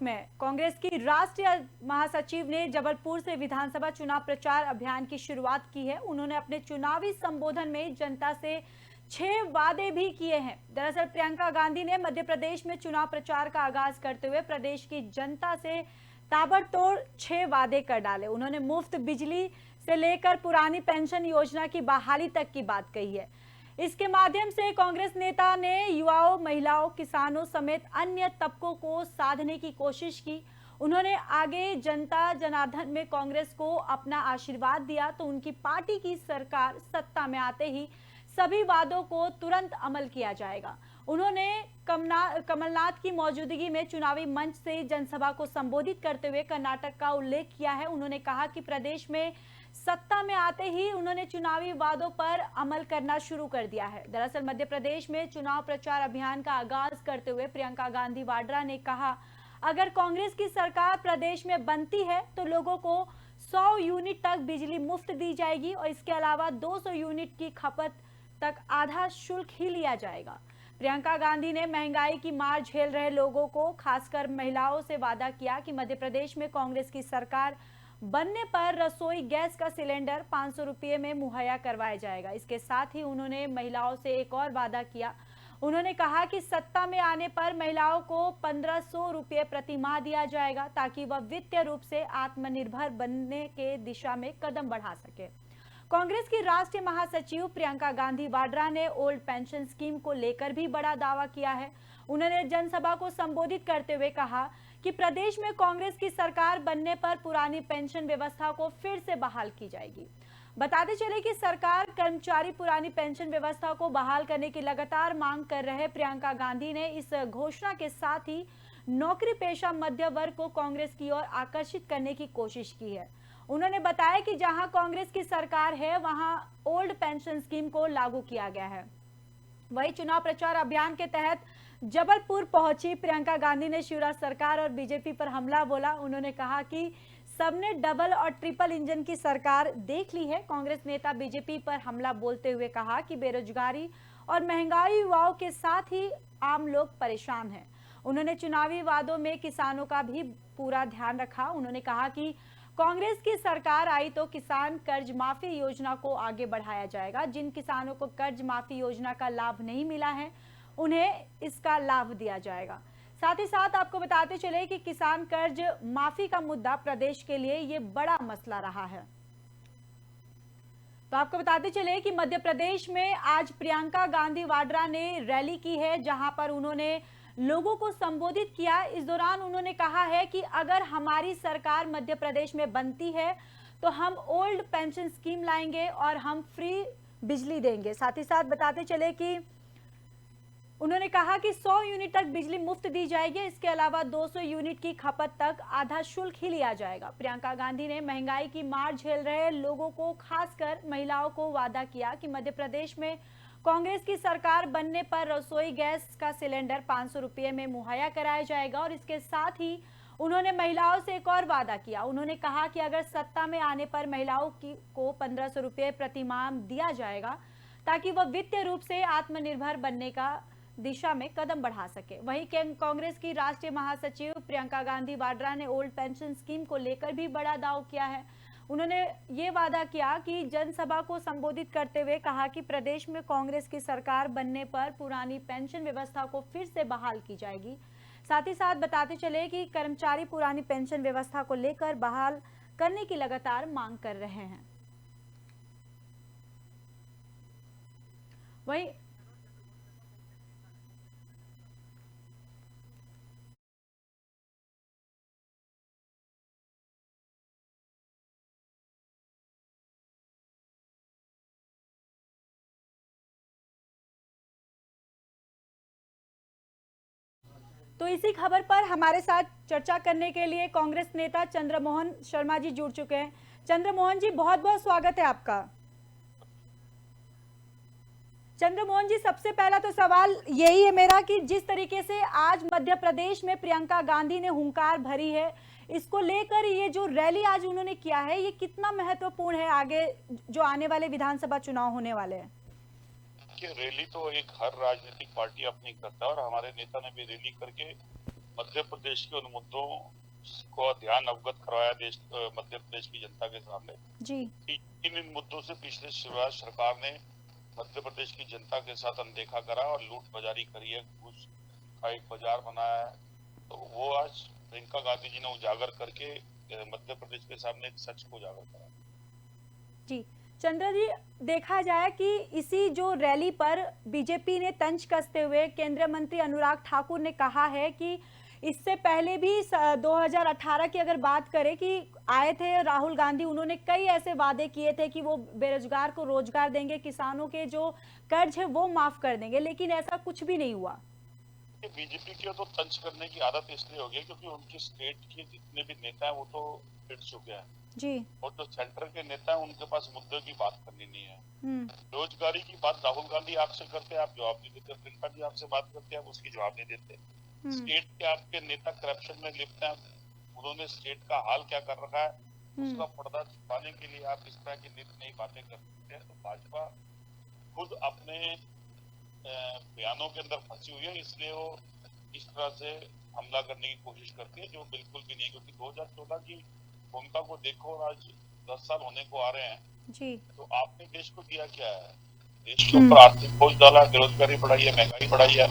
Report में कांग्रेस की राष्ट्रीय महासचिव ने जबलपुर से विधानसभा चुनाव प्रचार अभियान की शुरुआत की है। उन्होंने अपने चुनावी संबोधन में जनता से 6 वादे भी किए हैं। दरअसल प्रियंका गांधी ने मध्य प्रदेश में चुनाव प्रचार का आगाज करते हुए प्रदेश की जनता से ताबड़तोड़ 6 वादे कर डाले। उन्होंने मुफ्त बिजली से लेकर पुरानी पेंशन योजना की बहाली तक की बात कही है। इसके माध्यम से कांग्रेस नेता ने युवाओं, महिलाओं, किसानों समेत अन्य तबकों को साधने की कोशिश की। उन्होंने आगे जनता जनार्दन में कांग्रेस को अपना आशीर्वाद दिया तो उनकी पार्टी की सरकार सत्ता में आते ही सभी वादों को तुरंत अमल किया जाएगा। उन्होंने कमलनाथ की मौजूदगी में चुनावी मंच से जनसभा को संबोधित करते हुए कर्नाटक का उल्लेख किया है। उन्होंने कहा कि प्रदेश में सत्ता में आते ही उन्होंने चुनावी वादों पर अमल करना शुरू कर दिया है। दरअसल मध्य प्रदेश में चुनाव प्रचार अभियान का आगाज करते हुए प्रियंका गांधी वाड्रा ने कहा, अगर कांग्रेस की सरकार प्रदेश में बनती है तो लोगों को 100 यूनिट तक बिजली मुफ्त दी जाएगी और इसके अलावा 200 यूनिट की खपत तक आधा शुल्क ही लिया जाएगा। प्रियंका गांधी ने महंगाई की मार झेल रहे लोगों को, खासकर महिलाओं से वादा किया कि मध्य प्रदेश में कांग्रेस की सरकार बनने पर रसोई गैस का सिलेंडर 500 रुपये में मुहैया करवाया जाएगा। इसके साथ ही उन्होंने महिलाओं से एक और वादा किया। उन्होंने कहा कि सत्ता में आने पर महिलाओं को 1500 रुपये प्रति माह दिया जाएगा ताकि वह वित्तीय रूप से आत्मनिर्भर बनने के दिशा में कदम बढ़ा सके। कांग्रेस की राष्ट्रीय महासचिव प्रियंका गांधी वाड्रा ने ओल्ड पेंशन स्कीम को लेकर भी बड़ा दावा किया है। उन्होंने जनसभा को संबोधित करते हुए कहा कि प्रदेश में कांग्रेस की सरकार बनने पर पुरानी पेंशन व्यवस्था को फिर से बहाल की जाएगी। बताते चले कि सरकार कर्मचारी पुरानी पेंशन व्यवस्था को बहाल करने की लगातार मांग कर रहे प्रियंका गांधी ने इस घोषणा के साथ ही नौकरी पेशा मध्य वर्ग को कांग्रेस की ओर आकर्षित करने की कोशिश की है। उन्होंने बताया कि जहां कांग्रेस की सरकार है वहां ओल्ड पेंशन स्कीम को लागू किया गया है। वही चुनाव प्रचार अभियान के तहत जबलपुर पहुंची प्रियंका गांधी ने शिवराज सरकार और बीजेपी पर हमला बोला। उन्होंने कहा कि सबने डबल और ट्रिपल इंजन की सरकार देख ली है। कांग्रेस नेता बीजेपी पर हमला बोलते हुए कहा कि बेरोजगारी और महंगाई युवाओं के साथ ही आम लोग परेशान हैं। उन्होंने चुनावी वादों में किसानों का भी पूरा ध्यान रखा। उन्होंने कहा कि कांग्रेस की सरकार आई तो किसान कर्ज माफी योजना को आगे बढ़ाया जाएगा। जिन किसानों को कर्ज माफी योजना का लाभ नहीं मिला है उन्हें इसका लाभ दिया जाएगा। साथ ही साथ आपको बताते चले कि किसान कर्ज माफी का मुद्दा प्रदेश के लिए ये बड़ा मसला रहा है। तो आपको बताते चले कि मध्य प्रदेश में आज प्रियंका गांधी वाड्रा ने रैली की है, जहां पर उन्होंने लोगों को संबोधित किया। इस दौरान उन्होंने कहा है कि अगर हमारी सरकार मध्य प्रदेश में बनती है तो हम ओल्ड पेंशन स्कीम लाएंगे और हम फ्री बिजली देंगे। साथ ही साथ बताते चले कि उन्होंने कहा कि 100 यूनिट तक बिजली मुफ्त दी जाएगी। इसके अलावा 200 यूनिट की खपत तक आधा शुल्क ही लिया जाएगा। प्रियंका गांधी ने महंगाई की मार झेल रहे लोगों को, खासकर महिलाओं को वादा किया कि मध्य प्रदेश में कांग्रेस की सरकार बनने पर रसोई गैस का सिलेंडर 500 रुपये में मुहैया कराया जाएगा। और इसके साथ ही उन्होंने महिलाओं से एक और वादा किया। उन्होंने कहा कि अगर सत्ता में आने पर महिलाओं को 1500 रुपये प्रति माह दिया जाएगा ताकि वह वित्तीय रूप से आत्मनिर्भर बनने का दिशा में कदम बढ़ा सके। वहीं कांग्रेस की राष्ट्रीय महासचिव प्रियंका गांधी वाड्रा ने ओल्ड पेंशन स्कीम को लेकर भी बड़ा दाव किया है। उन्होंने ये वादा किया कि जनसभा को संबोधित करते हुए कहा कि प्रदेश में कांग्रेस की सरकार बनने पर पुरानी पेंशन व्यवस्था को फिर से बहाल की जाएगी। साथ ही साथ बताते चले कि कर्मचारी पुरानी पेंशन व्यवस्था को लेकर बहाल करने की लगातार मांग कर रहे हैं। वहीं तो इसी खबर पर हमारे साथ चर्चा करने के लिए कांग्रेस नेता चंद्रमोहन शर्मा जी जुड़ चुके हैं। चंद्रमोहन जी, बहुत बहुत स्वागत है आपका। चंद्रमोहन जी, सबसे पहला तो सवाल यही है मेरा कि जिस तरीके से आज मध्य प्रदेश में प्रियंका गांधी ने हुंकार भरी है, इसको लेकर ये जो रैली आज उन्होंने किया है, ये कितना महत्वपूर्ण है आगे जो आने वाले विधानसभा चुनाव होने वाले हैं? रैली तो एक हर राजनीतिक पार्टी अपनी करता है और हमारे नेता ने भी रैली करके मध्य प्रदेश के उन मुद्दों को ध्यान अवगत करवाया मध्य प्रदेश की जनता के सामने जी। इन मुद्दों से पिछले शिवराज सरकार ने मध्य प्रदेश की जनता के साथ अनदेखा करा और लूट बाजारी करी है, घूस का एक बाजार बनाया है। तो वो आज प्रियंका गांधी जी ने उजागर करके मध्य प्रदेश के सामने एक सच को उजागर करा। जी चंद्र जी, देखा जाए कि इसी जो रैली पर बीजेपी ने तंज कसते हुए केंद्रीय मंत्री अनुराग ठाकुर ने कहा है कि इससे पहले भी 2018 की अगर बात करें कि आए थे राहुल गांधी, उन्होंने कई ऐसे वादे किए थे कि वो बेरोजगार को रोजगार देंगे, किसानों के जो कर्ज है वो माफ कर देंगे, लेकिन ऐसा कुछ भी नहीं हुआ। बीजेपी की तो तंज करने की आदत इसलिए हो गई क्योंकि उनके स्टेट के जितने भी नेता हैं वो तो पिट चुके हैं जी। और जो सेंटर के नेता हैं उनके पास मुद्दों की बात करनी नहीं है। रोजगारी की बात राहुल गांधी आपसे करते हैं, आप जवाब नहीं देते। प्रियंका जी आपसे बात करते हैं, आप उसकी जवाब नहीं देते। स्टेट के आपके नेता करप्शन में लिप्त हैं, उन्होंने स्टेट का हाल क्या कर रखा है उसका पर्दा छुपाने के लिए आप इस तरह की नित नई बातें करते हैं। तो भाजपा खुद अपने बयानों के अंदर फंसी हुई है, इसलिए वो इस तरह से हमला करने की कोशिश करती है, जो बिल्कुल भी नहीं। क्योंकि 2014 की भूमिका को देखो और आज 10 साल होने को आ रहे हैं जी। तो आपने देश को दिया क्या है? देश के ऊपर आर्थिक बोझ डाला, बेरोजगारी बढ़ाई है, महंगाई बढ़ाई है,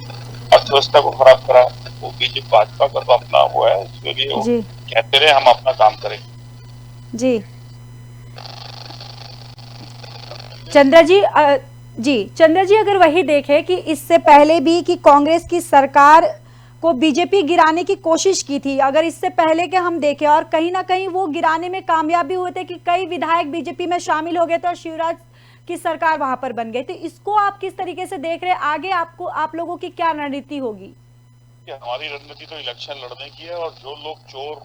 अर्थव्यवस्था को खराब करा। वो बीजेपी भाजपा का तो अपना वो है, उसके लिए वो कहते रहे हम अपना काम करें। जी चंद्र जी, अगर वही देखें कि इससे पहले भी कि कांग्रेस की सरकार को बीजेपी गिराने की कोशिश की थी, अगर इससे पहले के हम देखें और कहीं ना कहीं वो गिराने में कामयाब भी हुए थे कि कई विधायक बीजेपी में शामिल हो गए थे और शिवराज की सरकार वहां पर बन गई थी। इसको आप किस तरीके से देख रहे हैं? आगे आप लोगों की क्या रणनीति होगी? हमारी रणनीति तो इलेक्शन लड़ने की है और जो लोग चोर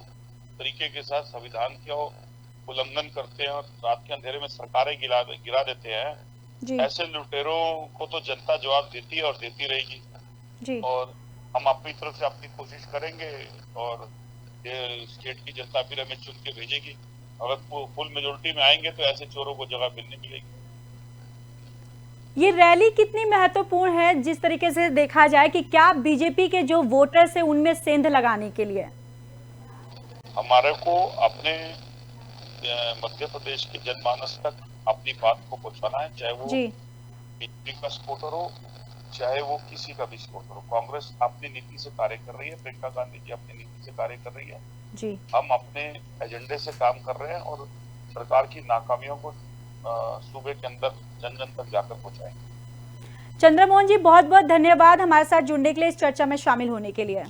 तरीके के साथ संविधान का उल्लंघन करते हैं और रात के अंधेरे में सरकारें गिरा देते हैं, ऐसे लुटेरों को तो जनता जवाब देती है और देती रहेगी जी। और हम अपनी तरफ से अपनी कोशिश करेंगे और ये स्टेट की जनता फिर हमें चुन के भेजेगी। अगर फुल मेजोरिटी में आएंगे तो ऐसे चोरों को जगह मिलने मिलेगी। ये रैली कितनी महत्वपूर्ण है जिस तरीके से देखा जाए कि क्या बीजेपी के जो वोटर्स है उनमें सेंध लगाने के लिए? हमारे को अपने मध्य प्रदेश के जनमानस तक अपनी बात को पहुंचाना है, चाहे वो बीजेपी का सपोर्टर हो चाहे वो किसी का भी सपोर्टर हो। कांग्रेस अपनी नीति से कार्य कर रही है, प्रियंका गांधी जी अपनी नीति से कार्य कर रही है जी। हम अपने एजेंडे से काम कर रहे हैं और सरकार की नाकामियों को सूबे के अंदर जन जन तक जाकर पहुंचाएंगे। चंद्रमोहन जी, बहुत बहुत धन्यवाद हमारे साथ जुड़ने के लिए, इस चर्चा में शामिल होने के लिए।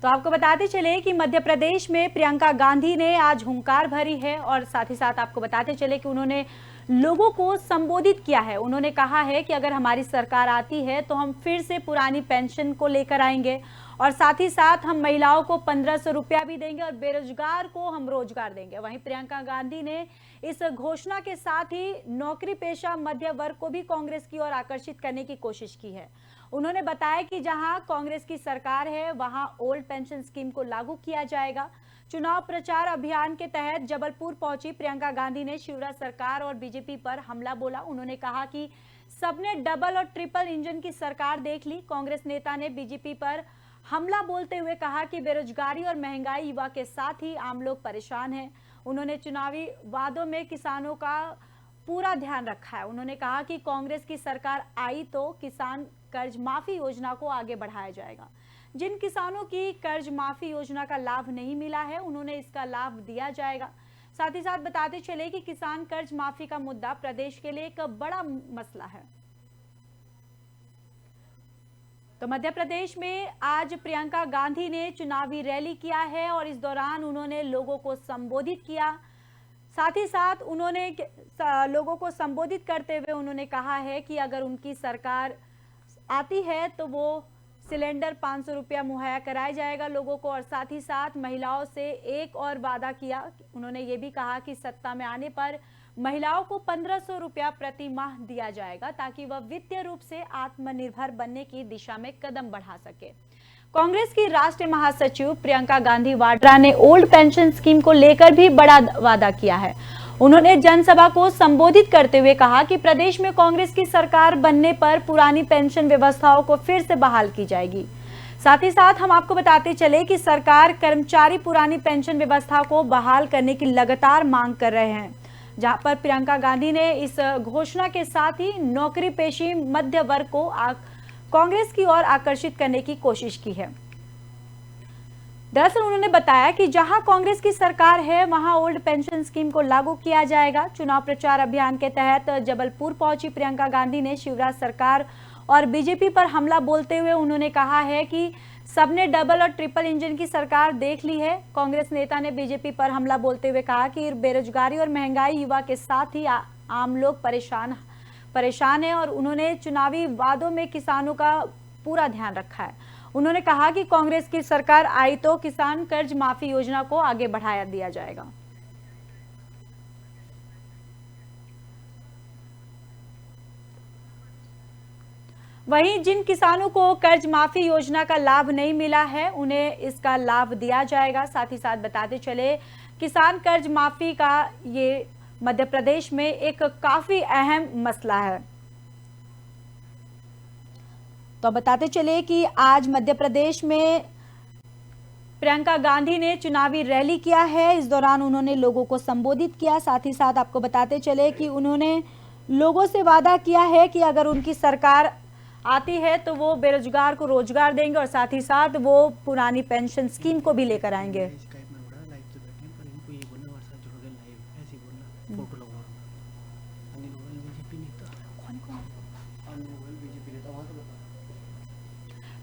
तो आपको बताते चले कि मध्य प्रदेश में प्रियंका गांधी ने आज हुंकार भरी है और साथ ही साथ आपको बताते चले कि उन्होंने लोगों को संबोधित किया है। उन्होंने कहा है कि अगर हमारी सरकार आती है तो हम फिर से पुरानी पेंशन को लेकर आएंगे और साथ ही साथ हम महिलाओं को 1500 रुपया भी देंगे और बेरोजगार को हम रोजगार देंगे। वहीं प्रियंका गांधी ने इस घोषणा के साथ ही नौकरी पेशा मध्य वर्ग को भी कांग्रेस की ओर आकर्षित करने की कोशिश की है। उन्होंने बताया कि जहां कांग्रेस की सरकार है वहां ओल्ड पेंशन स्कीम को लागू किया जाएगा। चुनाव प्रचार अभियान के तहत जबलपुर पहुंची प्रियंका गांधी ने शिवराज सरकार और बीजेपी पर हमला बोला। उन्होंने कहा कि सबने डबल और ट्रिपल इंजन की सरकार देख ली। कांग्रेस नेता ने बीजेपी पर हमला बोलते हुए कहा कि बेरोजगारी और महंगाई युवा के साथ ही आम लोग परेशान हैं। उन्होंने चुनावी वादों में किसानों का पूरा ध्यान रखा है। उन्होंने कहा कि कांग्रेस की सरकार आई तो किसान कर्ज माफी योजना को आगे बढ़ाया जाएगा। जिन किसानों की कर्ज माफी योजना का लाभ नहीं मिला है उन्होंने इसका लाभ दिया जाएगा। साथ ही साथ बताते चले कि किसान कर्ज माफी का मुद्दा प्रदेश के लिए एक बड़ा मसला है। तो मध्य प्रदेश में आज प्रियंका गांधी ने चुनावी रैली किया है और इस दौरान उन्होंने लोगों को संबोधित किया। साथ ही साथ उन्होंने लोगों को संबोधित करते हुए उन्होंने कहा है कि अगर उनकी सरकार आती है तो वो सिलेंडर 500 रुपया मुहैया कराया जाएगा लोगों को। और साथ ही साथ महिलाओं से एक और वादा किया। उन्होंने ये भी कहा कि सत्ता में आने पर महिलाओं को 1500 रुपया प्रति माह दिया जाएगा ताकि वह वित्तीय रूप से आत्मनिर्भर बनने की दिशा में कदम बढ़ा सके। कांग्रेस की राष्ट्रीय महासचिव प्रियंका गांधी वाड्रा ने ओल्ड पेंशन स्कीम को लेकर भी बड़ा वादा किया है। उन्होंने जनसभा को संबोधित करते हुए कहा कि प्रदेश में कांग्रेस की सरकार बनने पर पुरानी पेंशन व्यवस्थाओं को फिर से बहाल की जाएगी। साथ ही साथ हम आपको बताते चले कि सरकार कर्मचारी पुरानी पेंशन व्यवस्था को बहाल करने की लगातार मांग कर रहे हैं, जहां पर प्रियंका गांधी ने इस घोषणा के साथ ही नौकरी पेशी मध्य वर्ग को कांग्रेस की ओर आकर्षित करने की कोशिश की है। दरअसल उन्होंने बताया कि जहां कांग्रेस की सरकार है वहां ओल्ड पेंशन स्कीम को लागू किया जाएगा। चुनाव प्रचार अभियान के तहत जबलपुर पहुंची प्रियंका गांधी ने शिवराज सरकार और बीजेपी पर हमला बोलते हुए उन्होंने कहा है कि सबने डबल और ट्रिपल इंजन की सरकार देख ली है। कांग्रेस नेता ने बीजेपी पर हमला बोलते हुए कहा कि बेरोजगारी और महंगाई युवा के साथ ही आम लोग परेशान है और उन्होंने चुनावी वादों में किसानों का पूरा ध्यान रखा है। उन्होंने कहा कि कांग्रेस की सरकार आई तो किसान कर्ज माफी योजना को आगे बढ़ाया दिया जाएगा। वहीं जिन किसानों को कर्ज माफी योजना का लाभ नहीं मिला है उन्हें इसका लाभ दिया जाएगा। साथ ही साथ बताते चले किसान कर्ज माफी का ये मध्य प्रदेश में एक काफी अहम मसला है। तो बताते चले कि आज मध्य प्रदेश में प्रियंका गांधी ने चुनावी रैली किया है। इस दौरान उन्होंने लोगों को संबोधित किया। साथ ही साथ आपको बताते चले कि उन्होंने लोगों से वादा किया है कि अगर उनकी सरकार आती है तो वो बेरोजगार को रोजगार देंगे और साथ ही साथ वो पुरानी पेंशन स्कीम को भी लेकर आएंगे।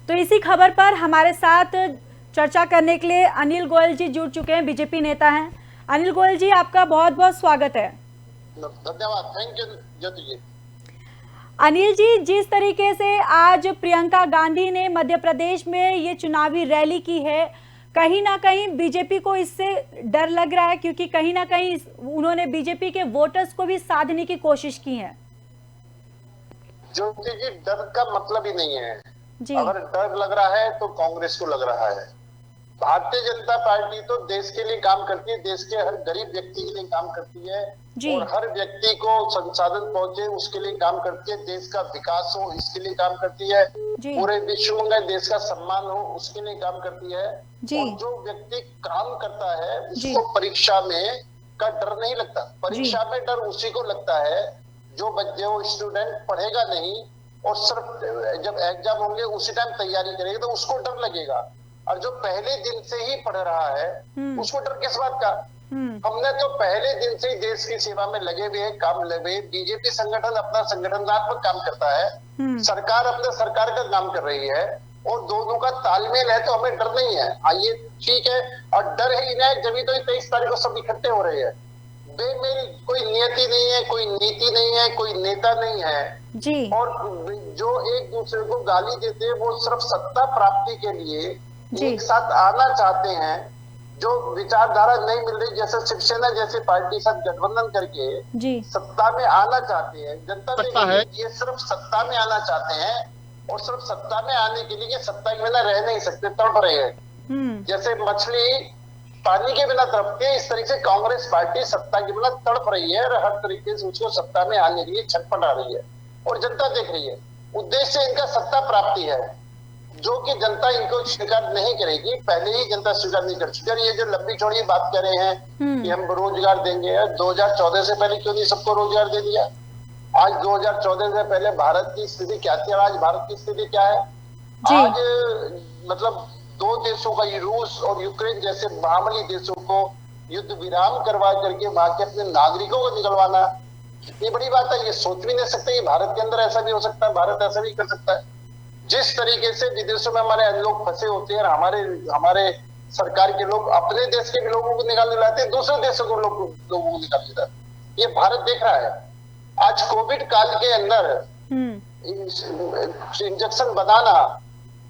तो इसी खबर पर हमारे साथ चर्चा करने के लिए अनिल गोयल जी जुड़ चुके हैं, बीजेपी नेता हैं। अनिल गोयल जी, आपका बहुत बहुत स्वागत है। धन्यवाद, थैंक यू ज्योति जी। अनिल जी, जिस तरीके से आज प्रियंका गांधी ने मध्य प्रदेश में ये चुनावी रैली की है, कहीं ना कहीं बीजेपी को इससे डर लग रहा है, क्योंकि कहीं ना कहीं उन्होंने बीजेपी के वोटर्स को भी साधने की कोशिश की है। ज्योति जी, डर का मतलब ही नहीं है जी। अगर डर लग रहा है तो कांग्रेस को लग रहा है। भारतीय जनता पार्टी तो देश के लिए काम करती है, देश के हर गरीब व्यक्ति के लिए काम करती है और हर व्यक्ति को संसाधन पहुंचे उसके लिए काम करती है, देश का विकास हो इसके लिए काम करती है, पूरे विश्व में देश का सम्मान हो उसके लिए काम करती है। और जो व्यक्ति काम करता है उसको परीक्षा में का डर नहीं लगता। परीक्षा में डर उसी को लगता है जो स्टूडेंट पढ़ेगा नहीं और सिर्फ जब एग्जाम होंगे उसी टाइम तैयारी करेगा तो उसको डर लगेगा, और जो पहले दिन से ही पढ़ रहा है उसको डर किस बात का। हमने तो पहले दिन से ही देश की सेवा में लगे हुए हैं, काम लगे। बीजेपी संगठन अपना संगठनात्मक काम करता है, सरकार अपने सरकार का काम कर रही है और दोनों का तालमेल है, तो हमें डर नहीं है। आइए ठीक है, और डर ही नहीं है जब तो 23 तारीख को सब इकट्ठे हो रहे हैं। बेमेल कोई नियति नहीं है, कोई नीति नहीं है, कोई नेता नहीं है जी। और जो एक दूसरे को गाली देते हैं वो सिर्फ सत्ता प्राप्ति के लिए एक साथ आना चाहते हैं। जो विचारधारा नहीं मिल रही, जैसे शिवसेना जैसे पार्टी साथ गठबंधन करके सत्ता में आना चाहते हैं। जनता है ये सिर्फ सत्ता में आना चाहते हैं और सिर्फ सत्ता में आने के लिए सत्ता के बिना रह नहीं सकते, तड़प रहे हैं। जैसे मछली पानी के बिना तड़पती है, इस तरीके से कांग्रेस पार्टी सत्ता के बिना तड़प रही है और हर तरीके से उसको सत्ता में आने के लिए छटपटा रही है और जनता देख रही है। उद्देश्य इनका सत्ता प्राप्ति है, जो कि जनता इनको स्वीकार नहीं करेगी। पहले ही जनता स्वीकार नहीं कर चुकी। ये जो लंबी चौड़ी बात कर रहे हैं कि हम रोजगार देंगे, 2014 से पहले क्यों नहीं सबको रोजगार दे दिया? आज 2014 से पहले भारत की स्थिति क्या थी और आज भारत की स्थिति क्या है? आज मतलब दो देशों का, रूस और यूक्रेन जैसे महाबली देशों को युद्ध विराम करवा करके वहां के अपने नागरिकों को निकलवाना, ये बड़ी बात है। ये सोच भी नहीं सकते कि भारत के अंदर ऐसा भी हो सकता है, भारत ऐसा भी कर सकता है। जिस तरीके से विदेशों में हमारे लोग फंसे होते हैं और हमारे सरकार के लोग अपने देश के भी लोगों को निकाल लाते हैं, दूसरे देशों को लोगों को निकाल लेता है, ये भारत देख रहा है। आज कोविड काल के अंदर इंजेक्शन बनाना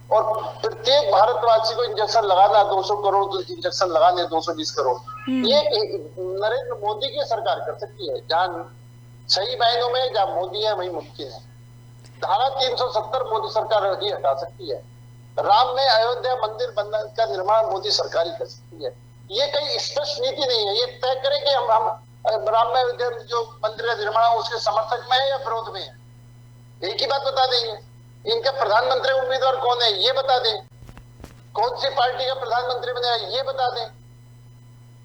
और प्रत्येक भारतवासी को इंजेक्शन लगाना, 200 करोड़ इंजेक्शन लगाने, 220 करोड़, ये नरेंद्र मोदी की सरकार कर सकती है। जहां सही मायनों में जहां मोदी है वही मुमकिन है। धारा 370 मोदी सरकार ही हटा सकती है। राम में अयोध्या मंदिर बनने का निर्माण मोदी सरकार ही कर सकती है। ये कहीं स्पष्ट नीति नहीं है। ये तय करें कि हम राम मंदिर जो मंदिर का निर्माण है उसके समर्थक में है या विरोध में है? एक ही बात बता देंगे। इनका प्रधानमंत्री उम्मीदवार कौन है ये बता दें, कौन सी पार्टी का प्रधानमंत्री बनेगा ये बता दें।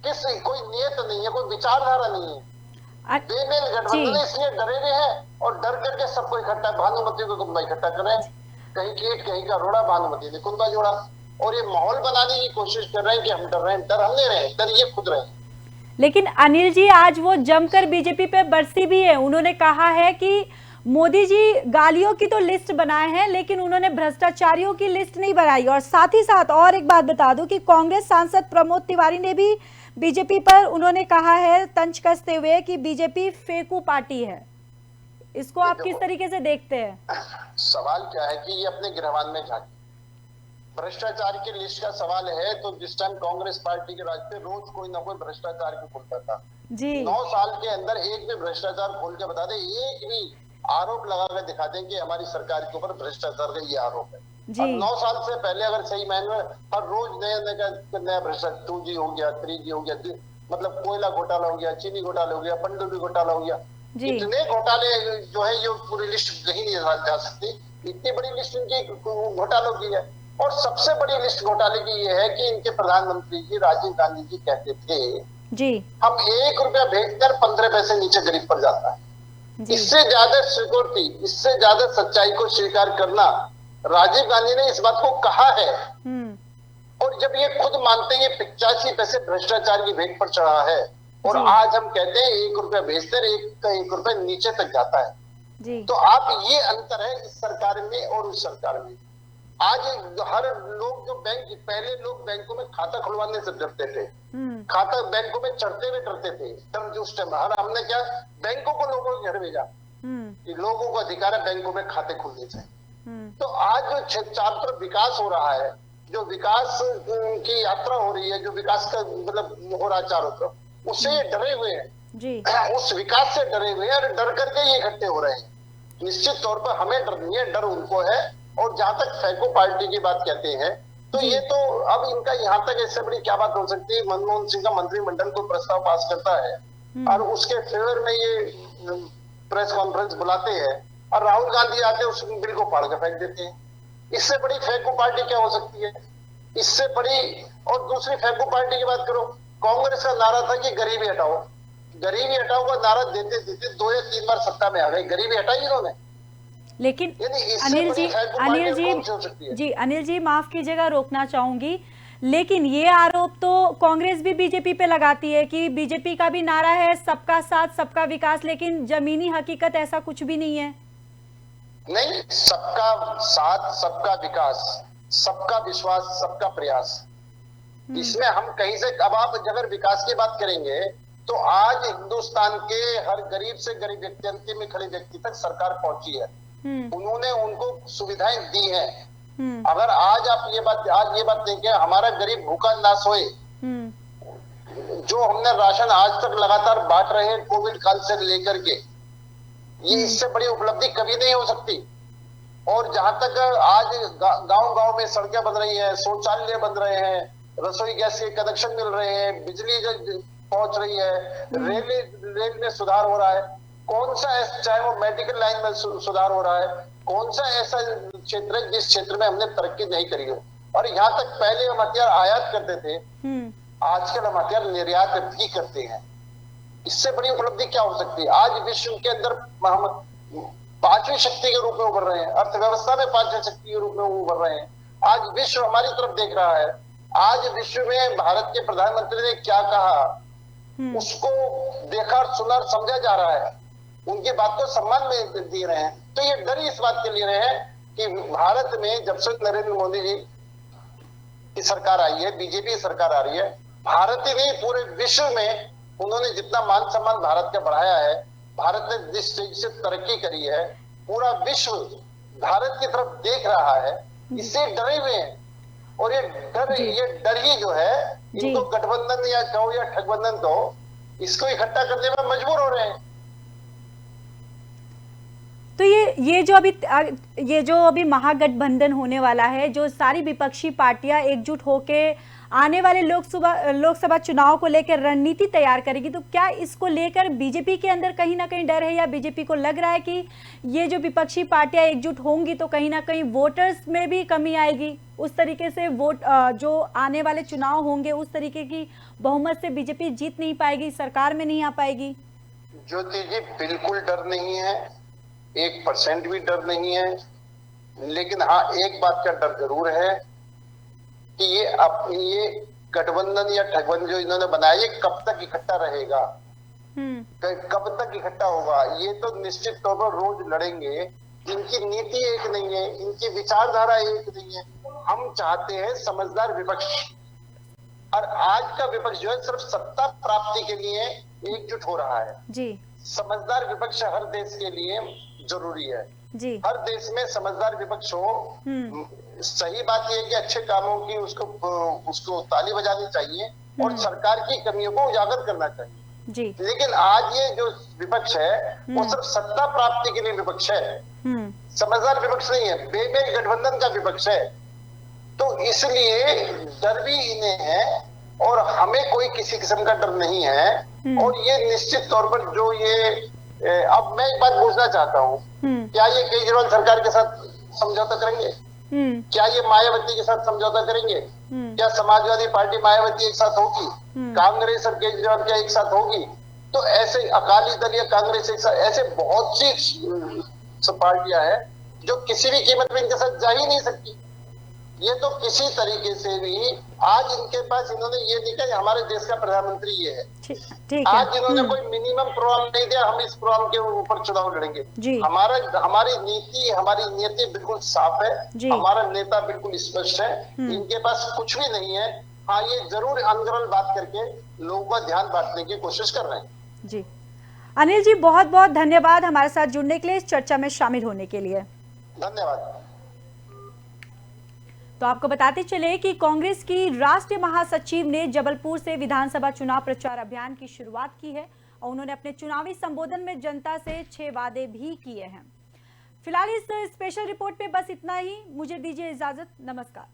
कोई नियत नहीं है, कोई विचारधारा नहीं है। बेमेल गठबंधन इसलिए डरे हुए हैं और डर करके सबको इकट्ठा, भानुमति को कुंभा इकट्ठा कर रहे हैं, कहीं कीट कहीं का रोड़ा, भानुमति ने कुंभा जोड़ा, और ये माहौल बनाने की कोशिश कर रहे हैं कि हम डर रहे हैं। डर हम नहीं रहे, डर ये खुद रहे। लेकिन अनिल जी आज वो जमकर बीजेपी पे बरसी भी है। उन्होंने कहा है कि मोदी जी गालियों की तो लिस्ट बनाए हैं लेकिन उन्होंने भ्रष्टाचारियों की लिस्ट नहीं बनाई। और साथ ही साथ और एक बात बता दूं कि कांग्रेस सांसद प्रमोद तिवारी ने भी बीजेपी पर उन्होंने कहा है तंज कसते हुए कि बीजेपी फेकू पार्टी है। इसको आप किस तरीके से देखते हैं? सवाल क्या है कि ये अपने गिरहवान में झांके। भ्रष्टाचार की लिस्ट का सवाल है तो जिस टाइम कांग्रेस पार्टी के राज पे रोज कोई ना कोई भ्रष्टाचार की खुलता था जी। 9 साल के अंदर एक भी भ्रष्टाचार खोल के बता दे, एक भी आरोप लगा कर दिखा दें कि हमारी सरकार के ऊपर भ्रष्टाचार का ये आरोप है। जी। 9 साल से पहले अगर सही मायने में हर रोज नया भ्रष्टाचार 2G हो गया, 3G हो गया, मतलब कोयला घोटाला हो गया, चीनी घोटाला हो गया, पनडुब्बी घोटाला हो गया, इतने घोटाले जो है ये पूरी लिस्ट नहीं जा सकती। इतनी बड़ी लिस्ट इनकी घोटालों की है। और सबसे बड़ी लिस्ट घोटाले की ये है कि इनके प्रधानमंत्री जी राजीव गांधी जी कहते थे जी हम 1 रुपया भेजकर 15 पैसे नीचे गरीब पर जाता है। इससे ज्यादा सिक्योरिटी, इससे ज्यादा सच्चाई को स्वीकार करना राजीव गांधी ने इस बात को कहा है। और जब ये खुद मानते हैं 85 पैसे भ्रष्टाचार की भेंट पर चढ़ा है और आज हम कहते हैं 1 रुपया भेजते 1 रुपया नीचे तक जाता है। तो आप ये अंतर है इस सरकार में और उस सरकार में। आज हर लोग जो पहले लोग बैंकों में खाता खुलवाने से डरते थे, खाता बैंकों में चढ़ते हुए डरते थे। डर उस टाइम हमने क्या बैंकों को लोगों के घर भेजा कि लोगों को अधिकार है बैंकों में खाते खुलने से। तो आज जो चारों तरफ विकास हो रहा है, जो विकास की यात्रा हो रही है, जो विकास का मतलब हो रहा है चारों तरफ, उससे ये डरे हुए हैं, उस विकास से डरे हुए हैं और डर करके ये इकट्ठे हो रहे हैं। निश्चित तौर पर हमें डर नहीं है, डर उनको है। और जहां तक फैको पार्टी की बात कहते हैं तो ये तो अब इनका यहाँ तक इससे बड़ी क्या बात हो सकती है। मनमोहन सिंह का मंत्रिमंडल को प्रस्ताव पास करता है और उसके फेवर में ये प्रेस कॉन्फ्रेंस बुलाते हैं और राहुल गांधी आते हैं उस बिल को फाड़ के फेंक देते हैं। इससे बड़ी फैको पार्टी क्या हो सकती है? इससे बड़ी। और दूसरी फैको पार्टी की बात करो, कांग्रेस का नारा था कि गरीबी हटाओ। गरीबी हटाओ का नारा देते देते 2 या 3 बार सत्ता में आ गए, गरीबी हटाई इन्होंने। लेकिन अनिल जी माफ कीजिएगा, रोकना चाहूंगी, लेकिन ये आरोप तो कांग्रेस भी बीजेपी पे लगाती है कि बीजेपी का भी नारा है सबका साथ सबका विकास, लेकिन जमीनी हकीकत ऐसा कुछ भी नहीं है। नहीं, सबका साथ सबका विकास, सबका विश्वास, सबका प्रयास, इसमें हम कहीं से अब आप अगर विकास की बात करेंगे तो आज हिंदुस्तान के हर गरीब से गरीब व्यक्ति, अंतिम में खड़े व्यक्ति तक सरकार पहुंची है। उन्होंने उनको सुविधाएं दी हैं। अगर आज आप ये बात देखें, हमारा गरीब भूखा ना सोए, जो हमने राशन आज तक लगातार बांट रहे हैं कोविड काल से लेकर के, ये इससे बड़ी उपलब्धि कभी नहीं हो सकती। और जहां तक आज गांव-गांव में सड़कें बन रही हैं, शौचालय बन रहे हैं, रसोई गैस के कनेक्शन मिल रहे हैं, बिजली पहुंच रही है, रेल में सुधार हो रहा है, कौन सा चाहे वो मेडिकल लाइन में सुधार हो रहा है, कौन सा ऐसा क्षेत्र है जिस क्षेत्र में हमने तरक्की नहीं करी हो। और यहाँ तक पहले हम हथियार आयात करते थे, आजकल हम हथियार निर्यात भी करते हैं। इससे बड़ी उपलब्धि क्या हो सकती है? आज विश्व के अंदर हम 5वीं शक्ति के रूप में उभर रहे हैं, अर्थव्यवस्था में 5वीं शक्ति के रूप में उभर रहे हैं। आज विश्व हमारी तरफ देख रहा है। आज विश्व में भारत के प्रधानमंत्री ने क्या कहा उसको देखा और सुना और समझा जा रहा है, उनकी बात को सम्मान में दे रहे हैं। तो ये डर इस बात के लिए रहे हैं कि भारत में जब से नरेंद्र मोदी जी की सरकार आई है, बीजेपी सरकार आ रही है, भारत ही नहीं पूरे विश्व में उन्होंने जितना मान सम्मान भारत का बढ़ाया है, भारत ने जिस तेजी से तरक्की करी है, पूरा विश्व भारत की तरफ देख रहा है, इससे डरे हुए हैं। और ये डर ही जो है इनको गठबंधन या कहो या ठगबंधन कहो, इसको इकट्ठा करने में मजबूर हो रहे हैं। तो ये जो अभी महागठबंधन होने वाला है, जो सारी विपक्षी पार्टियां एकजुट होके आने वाले लोकसभा चुनाव को लेकर रणनीति तैयार करेगी, तो क्या इसको लेकर बीजेपी के अंदर कहीं ना कहीं डर है, या बीजेपी को लग रहा है कि ये जो विपक्षी पार्टियां एकजुट होंगी तो कहीं ना कहीं वोटर्स में भी कमी आएगी, उस तरीके से जो आने वाले चुनाव होंगे उस तरीके की बहुमत से बीजेपी जीत नहीं पाएगी, सरकार में नहीं आ पाएगी? ज्योति जी, बिल्कुल डर नहीं है, 1% भी डर नहीं है। लेकिन हाँ, एक बात का डर जरूर है कि ये गठबंधन या ठगबंधन जो इन्होंने बनाया, ये कब तक इकट्ठा रहेगा, कब तक इकट्ठा होगा। ये तो निश्चित तौर पर रोज लड़ेंगे। इनकी नीति एक नहीं है, इनकी विचारधारा एक नहीं है। हम चाहते हैं समझदार विपक्ष, और आज का विपक्ष जो है सिर्फ सत्ता प्राप्ति के लिए एकजुट हो रहा है जी। समझदार विपक्ष हर देश के लिए जरूरी है जी। हर देश में समझदार विपक्ष हो। सही बात यह है कि अच्छे कामों की उसको ताली बजानी चाहिए और सरकार की कमियों को उजागर करना चाहिए जी। लेकिन आज ये जो विपक्ष है वो सिर्फ सत्ता प्राप्ति के लिए विपक्ष है, समझदार विपक्ष नहीं है, बेमेल गठबंधन का विपक्ष है। तो इसलिए डर भी इन्हें है और हमें कोई किसी किस्म का डर नहीं है। और ये निश्चित तौर पर जो अब मैं एक बात पूछना चाहता हूँ, क्या ये केजरीवाल सरकार के साथ समझौता करेंगे? क्या ये मायावती के साथ समझौता करेंगे? क्या समाजवादी पार्टी मायावती एक साथ होगी? कांग्रेस और केजरीवाल क्या एक साथ होगी? तो ऐसे अकाली दल या कांग्रेस एक साथ, ऐसे बहुत सी पार्टियां हैं जो किसी भी कीमत में इनके साथ जा ही नहीं सकती। ये तो किसी तरीके से भी आज इनके पास, इन्होंने ये नहीं कहा हमारे देश का प्रधानमंत्री ये है, आज इन्होंने कोई मिनिमम प्रोग्राम नहीं दिया, हम इस प्रोग्राम के ऊपर चुनाव लड़ेंगे। हमारी नीति बिल्कुल साफ है, हमारा नेता बिल्कुल स्पष्ट है, इनके पास कुछ भी नहीं है। हाँ, ये जरूर अनगढ़ बात करके लोगों का ध्यान बांटने की कोशिश कर रहे हैं। जी अनिल जी, बहुत बहुत धन्यवाद हमारे साथ जुड़ने के लिए, इस चर्चा में शामिल होने के लिए। धन्यवाद। तो आपको बताते चले कि कांग्रेस की राष्ट्रीय महासचिव ने जबलपुर से विधानसभा चुनाव प्रचार अभियान की शुरुआत की है और उन्होंने अपने चुनावी संबोधन में जनता से 6 वादे भी किए हैं। फिलहाल इस स्पेशल रिपोर्ट पे बस इतना ही। मुझे दीजिए इजाजत। नमस्कार।